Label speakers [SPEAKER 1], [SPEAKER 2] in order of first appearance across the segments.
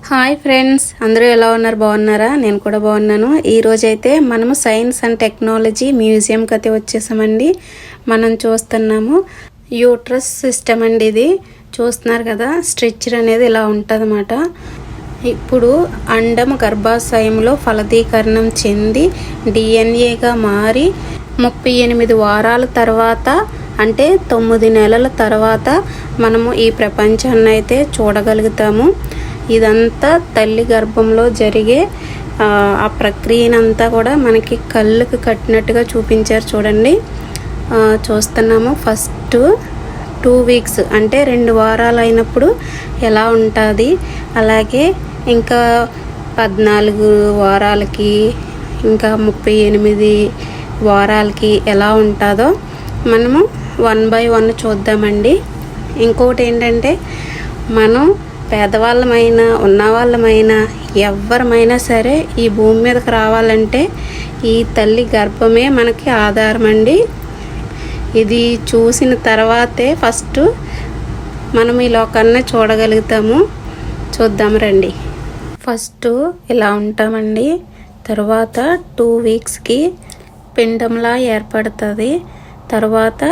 [SPEAKER 1] Hi friends, అందరూ ఎలా ఉన్నారు? బాగున్నారా? నేను కూడా బాగున్నాను. ఈరోజైతే మనము సైన్స్ అండ్ టెక్నాలజీ మ్యూజియంకి అయితే వచ్చేసామండి. మనం చూస్తున్నాము యూట్రస్ సిస్టమ్ అండి. ఇది చూస్తున్నారు కదా, స్ట్రక్చర్ అనేది ఇలా ఉంటుందన్నమాట. ఇప్పుడు అండం గర్భాశయంలో ఫలదీకరణం చెంది డిఎన్ఏగా మారి 38 వారాల తర్వాత, అంటే 9 నెలల తర్వాత మనము ఈ ప్రపంచాన్ని అయితే చూడగలుగుతాము. ఇదంతా తల్లి గర్భంలో జరిగే ఆ ప్రక్రియనంతా కూడా మనకి కళ్ళకు కట్టినట్టుగా చూపించారు. చూడండి, చూస్తున్నాము. ఫస్ట్ 2 వీక్స్ అంటే 2 వారాలు అయినప్పుడు ఎలా ఉంటుంది, అలాగే ఇంకా 14 వారాలకి, ఇంకా 38 వారాలకి ఎలా ఉంటుందో మనము 1 by 1 చూద్దామండి. ఇంకొకటి ఏంటంటే, మనం పేదవాళ్ళమైనా ఉన్నవాళ్ళమైనా ఎవరమైనా సరే ఈ భూమి మీదకి రావాలంటే ఈ తల్లి గర్భమే మనకి ఆధారం అండి. ఇది చూసిన తర్వాతే ఫస్ట్ మనం ఈ లోకాన్ని చూడగలుగుతాము. చూద్దాం రండి. ఫస్ట్ ఇలా ఉంటామండి. తర్వాత 2 వీక్స్కి పిండంలా ఏర్పడుతుంది. తర్వాత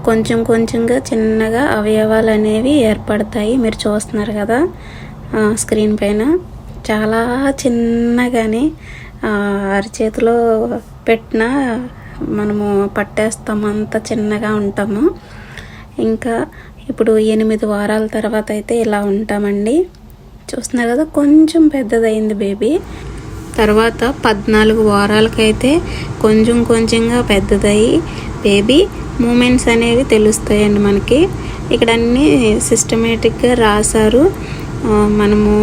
[SPEAKER 1] కొంచెం కొంచెంగా చిన్నగా అవయవాలు అనేవి ఏర్పడతాయి. మీరు చూస్తున్నారు కదా స్క్రీన్ పైన, చాలా చిన్నగానే అరచేతిలో పెట్టిన మనము పట్టేస్తాము, అంత చిన్నగా ఉంటాము. ఇంకా ఇప్పుడు 8 వారాల తర్వాత అయితే ఇలా ఉంటామండి. చూస్తున్నారు కదా, కొంచెం పెద్దదైంది బేబీ. తర్వాత 14 వారాలకైతే కొంచెం కొంచెంగా పెద్దదయ్యి బేబీ మూమెంట్స్ అనేవి తెలుస్తాయండి మనకి. ఇక్కడ అన్నీ సిస్టమేటిక్గా రాశారు, మనము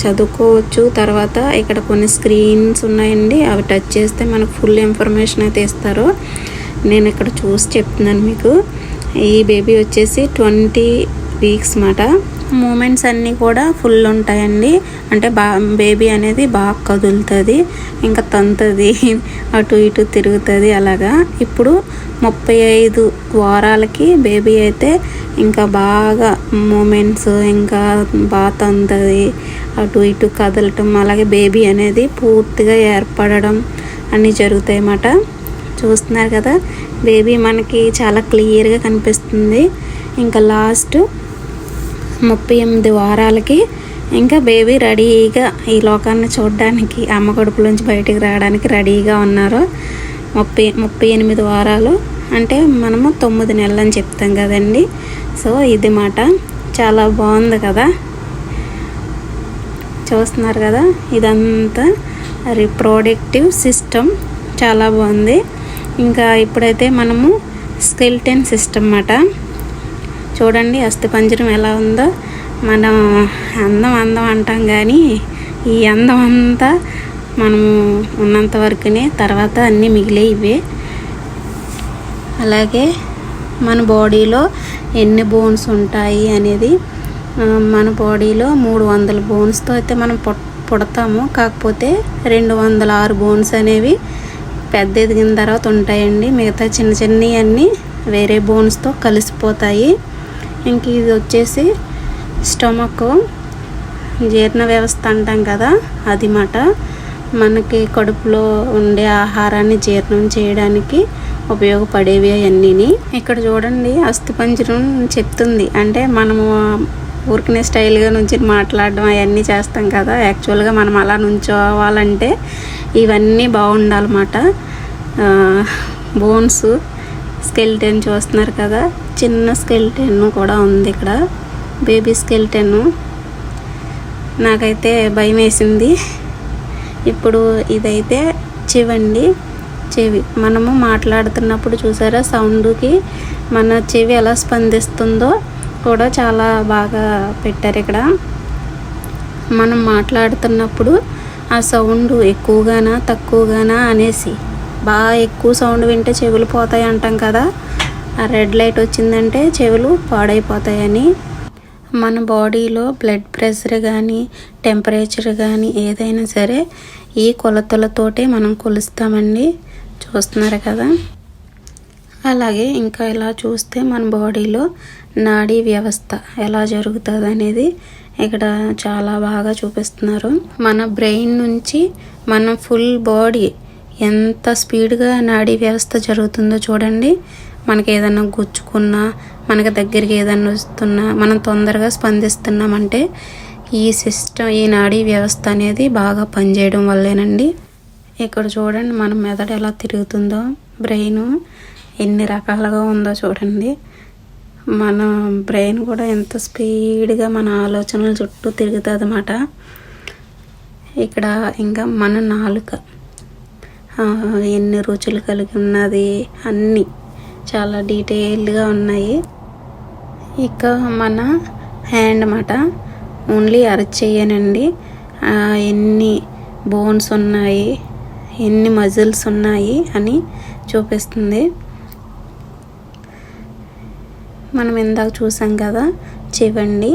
[SPEAKER 1] చదువుకోవచ్చు. తర్వాత ఇక్కడ కొన్ని స్క్రీన్స్ ఉన్నాయండి, అవి టచ్ చేస్తే మనకు ఫుల్ ఇన్ఫర్మేషన్ అయితే ఇస్తారు. నేను ఇక్కడ చూసి చెప్తున్నాను మీకు. ఈ బేబీ వచ్చేసి 20 వీక్స్ మాట. మూమెంట్స్ అన్నీ కూడా ఫుల్ ఉంటాయండి. అంటే బేబీ అనేది బాగా కదులుతుంది, ఇంకా తంతుంది, అటు ఇటు తిరుగుతుంది అలాగా. ఇప్పుడు 35 వారాలకి బేబీ అయితే ఇంకా బాగా మూమెంట్స్, ఇంకా బాగా తంతుంది, అటు ఇటు కదలటం, అలాగే బేబీ అనేది పూర్తిగా ఏర్పడడం అన్నీ జరుగుతాయి అన్నమాట. చూస్తున్నారు కదా, బేబీ మనకి చాలా క్లియర్గా కనిపిస్తుంది. ఇంకా లాస్ట్ 38 వారాలకి ఇంకా బేబీ రెడీగా ఈ లోకాన్ని చూడడానికి, అమ్మ కడుపులోంచి బయటికి రావడానికి రెడీగా ఉన్నారు. 38 వారాలు అంటే మనము 9 నెలలు అని చెప్తాం కదండి. సో ఇది మాట, చాలా బాగుంది కదా. చూస్తున్నారు కదా, ఇదంతా రీప్రొడక్టివ్ సిస్టమ్, చాలా బాగుంది. ఇంకా ఇప్పుడైతే మనము స్కెలిటన్ సిస్టమ్ మాట. చూడండి అస్థిపంజరం ఎలా ఉందో. మనం అందం అంటాం కానీ ఈ అందం అంతా మనము ఉన్నంత వరకునే, తర్వాత అన్నీ మిగిలే ఇవే. అలాగే మన బాడీలో ఎన్ని బోన్స్ ఉంటాయి అనేది, మన బాడీలో 300 బోన్స్తో అయితే మనం పుడతాము. కాకపోతే 206 బోన్స్ అనేవి పెద్ద ఎదిగిన తర్వాత ఉంటాయండి. మిగతా చిన్న చిన్నవి అన్నీ వేరే బోన్స్తో కలిసిపోతాయి. ఇంక ఇది వచ్చేసి స్టమక్, జీర్ణ వ్యవస్థ అంటాం కదా, అది మాట. మనకి కడుపులో ఉండే ఆహారాన్ని జీర్ణం చేయడానికి ఉపయోగపడేవి అవన్నీ. ఇక్కడ చూడండి అస్థిపంజరం చెప్తుంది. అంటే మనము ఊరికనే స్టైల్గా నుంచి మాట్లాడడం అవన్నీ చేస్తాం కదా, యాక్చువల్గా మనం అలా నుంచోవాలంటే ఇవన్నీ బాగుండాలన్నమాట. బోన్స్, స్కెలిటన్ చూస్తున్నారు కదా, చిన్న స్కెలిటన్ కూడా ఉంది ఇక్కడ, బేబీ స్కెలిటన్. నాకైతే భయం వేసింది. ఇప్పుడు ఇదైతే చెవండి, చెవి. మనము మాట్లాడుతున్నప్పుడు చూసారా సౌండ్కి మన చెవి ఎలా స్పందిస్తుందో కూడా చాలా బాగా పెట్టారు ఇక్కడ. మనం మాట్లాడుతున్నప్పుడు ఆ సౌండ్ ఎక్కువగానా తక్కువగానా అనేసి, బాగా ఎక్కువ సౌండ్ వింటే చెవులు పోతాయి అంటాం కదా, ఆ రెడ్ లైట్ వచ్చిందంటే చెవులు పాడైపోతాయని. మన బాడీలో బ్లడ్ ప్రెషర్ కానీ టెంపరేచర్ కానీ ఏదైనా సరే ఈ కొలతలతోటే మనం కొలుస్తామండి. చూస్తున్నారు కదా. అలాగే ఇంకా ఇలా చూస్తే మన బాడీలో నాడీ వ్యవస్థ ఎలా జరుగుతుంది అనేది ఇక్కడ చాలా బాగా చూపిస్తున్నారు. మన బ్రెయిన్ నుంచి మన ఫుల్ బాడీ ఎంత స్పీడ్గా నాడీ వ్యవస్థ జరుగుతుందో చూడండి. మనకి ఏదైనా గుచ్చుకున్నా, మనకి దగ్గరికి ఏదైనా వస్తున్నా మనం తొందరగా స్పందిస్తున్నామంటే ఈ సిస్టమ్, ఈ నాడీ వ్యవస్థ అనేది బాగా పనిచేయడం వల్లేనండి. ఇక్కడ చూడండి మన మెదడు ఎలా తిరుగుతుందో, బ్రెయిన్ ఎన్ని రకాలుగా ఉందో చూడండి. మన బ్రెయిన్ కూడా ఎంత స్పీడ్గా మన ఆలోచనల చుట్టూ తిరుగుతుంది అన్నమాట. ఇక్కడ ఇంకా మన నాలుక ఎన్ని రుచులు కలిగి ఉన్నది అన్నీ చాలా డీటెయిల్డ్గా ఉన్నాయి. ఇక మన హ్యాండ్ అన్నమాట, ఓన్లీ అరచేయనండి ఎన్ని బోన్స్ ఉన్నాయి, ఎన్ని మజిల్స్ ఉన్నాయి అని చూపిస్తుంది. మనం ఇందాక చూసాం కదా చెవండి,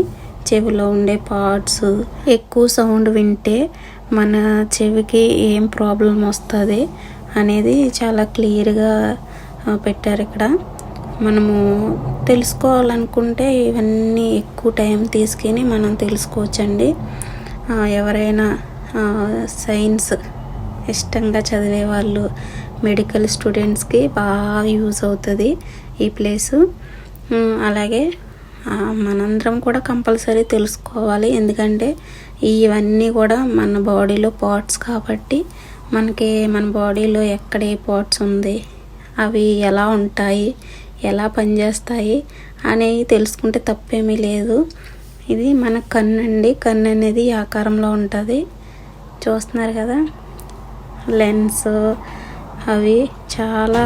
[SPEAKER 1] చెవిలో ఉండే పార్ట్స్, ఎక్కువ సౌండ్ వింటే మన చెవికి ఏం ప్రాబ్లం వస్తుంది అనేది చాలా క్లియర్గా పెట్టారు ఇక్కడ. మనము తెలుసుకోవాలనుకుంటే ఇవన్నీ ఎక్కువ టైం తీసుకుని మనం తెలుసుకోవచ్చండి. ఎవరైనా సైన్స్ ఇష్టంగా చదివే వాళ్ళు, మెడికల్ స్టూడెంట్స్కి బాగా యూజ్ అవుతుంది ఈ ప్లేసు. అలాగే మనందరం కూడా కంపల్సరీ తెలుసుకోవాలి, ఎందుకంటే ఇవన్నీ కూడా మన బాడీలో పార్ట్స్ కాబట్టి మనకి మన బాడీలో ఎక్కడ ఏ పార్ట్స్ ఉంది, అవి ఎలా ఉంటాయి, ఎలా పనిచేస్తాయి అనేవి తెలుసుకుంటే తప్పేమీ లేదు. ఇది మన కన్ను అండి. కన్ను అనేది ఆకారంలో ఉంటుంది, చూస్తున్నారు కదా. లెన్స్ అవి చాలా,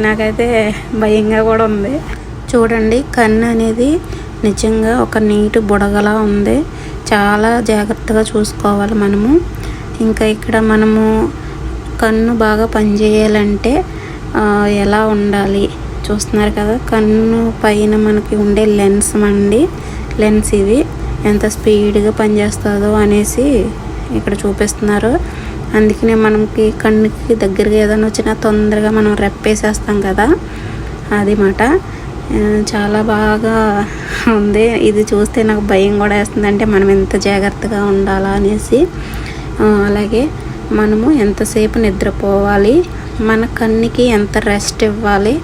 [SPEAKER 1] నాకైతే భయంగా కూడా ఉంది. చూడండి కన్ను అనేది నిజంగా ఒక నీటి బుడగలా ఉంది, చాలా జాగ్రత్తగా చూసుకోవాలి మనము. ఇంకా ఇక్కడ మనము కన్ను బాగా పనిచేయాలంటే ఎలా ఉండాలి చూస్తున్నారు కదా. కన్ను పైన మనకి ఉండే లెన్స్ అండి, లెన్స్ ఇవి ఎంత స్పీడ్గా పనిచేస్తుందో అనేసి ఇక్కడ చూపిస్తున్నారు. అందుకనే మనకి కన్నుకి దగ్గరగా ఏదైనా వచ్చినా తొందరగా మనం రెప్పేసేస్తాం కదా, అది మాట. చాలా బాగా ఉంది. ఇది చూస్తే నాకు భయం కూడా వేస్తుంది, అంటే మనం ఎంత జాగ్రత్తగా ఉండాలా అనేసి. అలాగే మనము ఎంతసేపు నిద్రపోవాలి, మన కన్నుకి ఎంత రెస్ట్ ఇవ్వాలి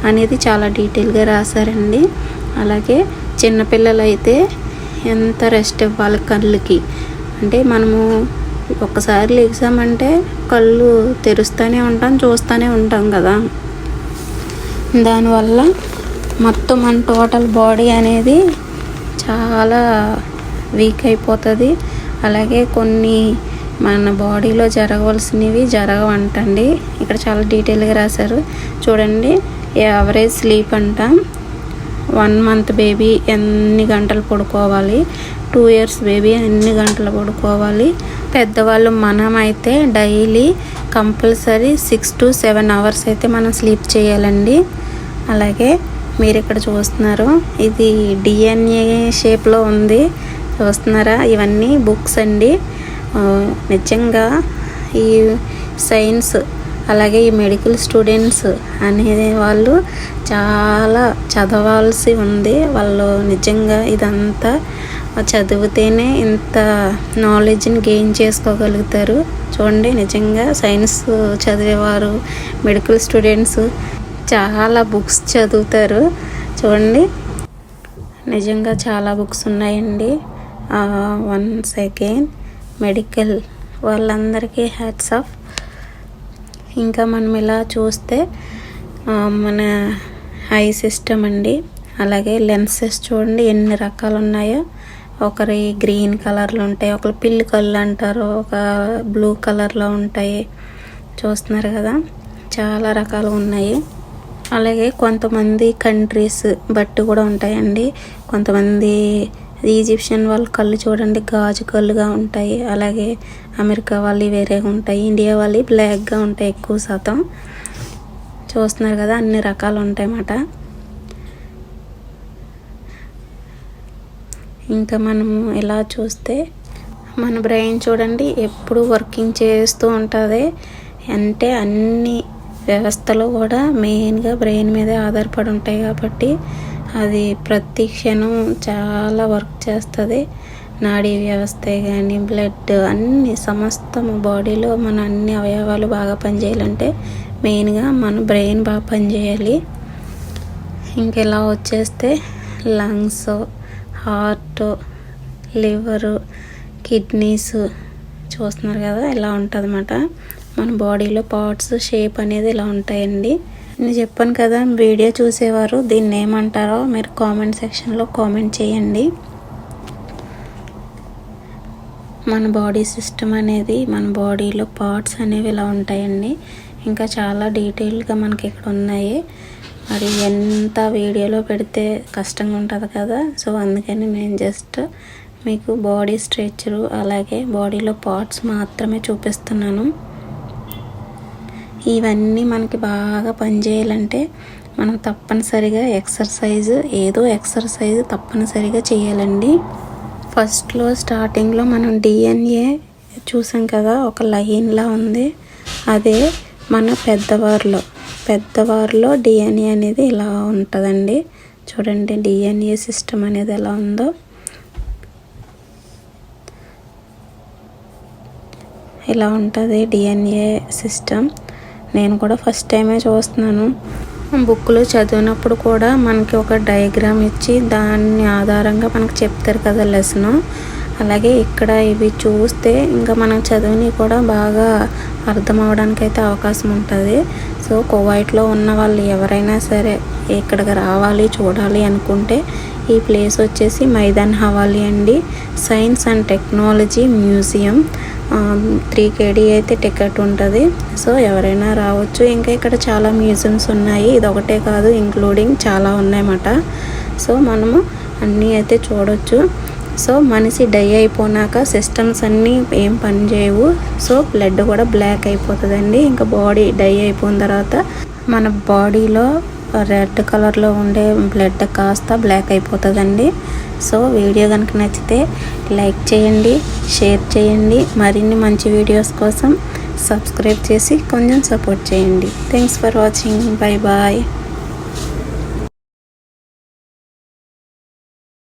[SPEAKER 1] అనేది చాలా డీటెయిల్గా రాశారండి. అలాగే చిన్నపిల్లలు అయితే ఎంత రెస్ట్ ఇవ్వాలి కళ్ళకి, అంటే మనము ఒక్కసారి లేచామంటే కళ్ళు తెరుస్తూనే ఉంటాం, చూస్తూనే ఉంటాం కదా. దానివల్ల మొత్తం మన టోటల్ బాడీ అనేది చాలా వీక్ అయిపోతుంది. అలాగే కొన్ని మన బాడీలో జరగవలసినవి జరగవంటండి. ఇక్కడ చాలా డీటెయిల్గా రాశారు చూడండి. యావరేజ్ స్లీప్ అంట, 1 month బేబీ ఎన్ని గంటలు పడుకోవాలి, 2 years బేబీ ఎన్ని గంటలు పడుకోవాలి. పెద్దవాళ్ళు మనం అయితే డైలీ కంపల్సరీ 6 to 7 hours అయితే మనం స్లీప్ చేయాలండి. అలాగే మీరు ఇక్కడ చూస్తున్నారు, ఇది DNA షేప్లో ఉంది, చూస్తున్నారా. ఇవన్నీ బుక్స్ అండి. నిజంగా ఈ సైన్స్ అలాగే ఈ మెడికల్ స్టూడెంట్స్ అనే వాళ్ళు చాలా చదవాల్సి ఉంది. వాళ్ళు నిజంగా ఇదంతా చదివితేనే ఇంత నాలెడ్జ్ని గెయిన్ చేసుకోగలుగుతారు. చూడండి, నిజంగా సైన్స్ చదివేవారు, మెడికల్ స్టూడెంట్స్ చాలా బుక్స్ చదువుతారు. చూడండి, నిజంగా చాలా బుక్స్ ఉన్నాయండి. వన్స్ అగైన్ మెడికల్ వాళ్ళందరికీ హ్యాట్స్ ఆఫ్. ఇంకా మనం ఇలా చూస్తే మన ఐ సిస్టమ్ అండి, అలాగే లెన్సెస్ చూడండి ఎన్ని రకాలు ఉన్నాయో. ఒకరి గ్రీన్ కలర్లో ఉంటాయి, ఒకరు పిల్లి కళ్ళు అంటారు, ఒక బ్లూ కలర్లో ఉంటాయి. చూస్తున్నారు కదా, చాలా రకాలు ఉన్నాయి. అలాగే కొంతమంది కంట్రీస్ బట్టి కూడా ఉంటాయండి. కొంతమంది ఈజిప్షియన్ వాళ్ళ కళ్ళు చూడండి గాజు కళ్ళుగా ఉంటాయి, అలాగే అమెరికా వాళ్ళు వేరేగా ఉంటాయి, ఇండియా వాళ్ళు బ్లాక్గా ఉంటాయి ఎక్కువ శాతం. చూస్తున్నారు కదా, అన్ని రకాలు ఉంటాయి అన్నమాట. ఇంకా మనము ఇలా చూస్తే మన బ్రెయిన్ చూడండి ఎప్పుడు వర్కింగ్ చేస్తూ ఉంటుంది. అంటే అన్ని వ్యవస్థలు కూడా మెయిన్గా బ్రెయిన్ మీదే ఆధారపడి ఉంటాయి కాబట్టి అది ప్రతి క్షణం చాలా వర్క్ చేస్తుంది. నాడీ వ్యవస్థ కానీ బ్లడ్ అన్ని సమస్తము బాడీలో మన అన్ని అవయవాలు బాగా పనిచేయాలంటే మెయిన్గా మన బ్రెయిన్ బాగా పనిచేయాలి. ఇంకెలా వచ్చేస్తే లంగ్స్, హార్ట్, లివరు, కిడ్నీస్ చూస్తున్నారు కదా ఇలా ఉంటుందన్నమాట. మన బాడీలో పార్ట్స్ షేప్ అనేది ఇలా ఉంటాయండి. నేను చెప్పాను కదా, వీడియో చూసేవారు దీన్ని ఏమంటారో మీరు కామెంట్ సెక్షన్లో కామెంట్ చేయండి. మన బాడీ సిస్టమ్ అనేది, మన బాడీలో పార్ట్స్ అనేవి ఇలా ఉంటాయండి. ఇంకా చాలా డీటెయిల్గా మనకి ఇక్కడ ఉన్నాయి. మరి ఎంత వీడియోలో పెడితే కష్టంగా ఉంటుంది కదా, సో అందుకని నేను జస్ట్ మీకు బాడీ స్ట్రక్చరు అలాగే బాడీలో పార్ట్స్ మాత్రమే చూపిస్తున్నాను. ఇవన్నీ మనకి బాగా పనిచేయాలంటే మనం తప్పనిసరిగా ఏదో ఎక్సర్సైజ్ తప్పనిసరిగా చేయాలండి. ఫస్ట్లో స్టార్టింగ్లో మనం DNA చూసాం కదా, ఒక లైన్లా ఉంది. అదే మన పెద్దవారిలో DNA అనేది ఇలా ఉంటుందండి. చూడండి DNA సిస్టమ్ అనేది ఎలా ఉందో. ఇలా ఉంటుంది DNA సిస్టమ్. నేను కూడా ఫస్ట్ టైమే చూస్తున్నాను. బుక్లో చదివినప్పుడు కూడా మనకి ఒక డయాగ్రామ్ ఇచ్చి దాన్ని ఆధారంగా మనకు చెప్తారు కదా లెసన్. అలాగే ఇక్కడ ఇవి చూస్తే ఇంకా మనం చదివినవి కూడా బాగా అర్థం అవడానికి అయితే అవకాశం ఉంటుంది. సో కువైట్లో ఉన్న వాళ్ళు ఎవరైనా సరే ఇక్కడికి రావాలి చూడాలి అనుకుంటే ఈ ప్లేస్ వచ్చేసి మైదాన్ హవాలీ అండి. Science and technology museum. 3 KD అయితే టికెట్ ఉంటుంది. సో ఎవరైనా రావచ్చు. ఇంకా ఇక్కడ చాలా మ్యూజియంస్ ఉన్నాయి, ఇది ఒకటే కాదు ఇంక్లూడింగ్ చాలా ఉన్నాయన్నమాట. సో మనము అన్నీ అయితే చూడవచ్చు. సో మనిషి డై అయిపోయినాక సిస్టమ్స్ అన్నీ ఏం పని చేయవు. సో బ్లడ్ కూడా బ్లాక్ అయిపోతుందండి. ఇంకా బాడీ డై అయిపోయిన తర్వాత మన బాడీలో రెడ్ కలర్లో ఉండే బ్లడ్ కాస్త బ్లాక్ అయిపోతుందండి. సో వీడియో కనుక నచ్చితే లైక్ చేయండి, షేర్ చేయండి. మరిన్ని మంచి వీడియోస్ కోసం సబ్స్క్రైబ్ చేసి కొంచెం సపోర్ట్ చేయండి. Thanks for watching. Bye bye.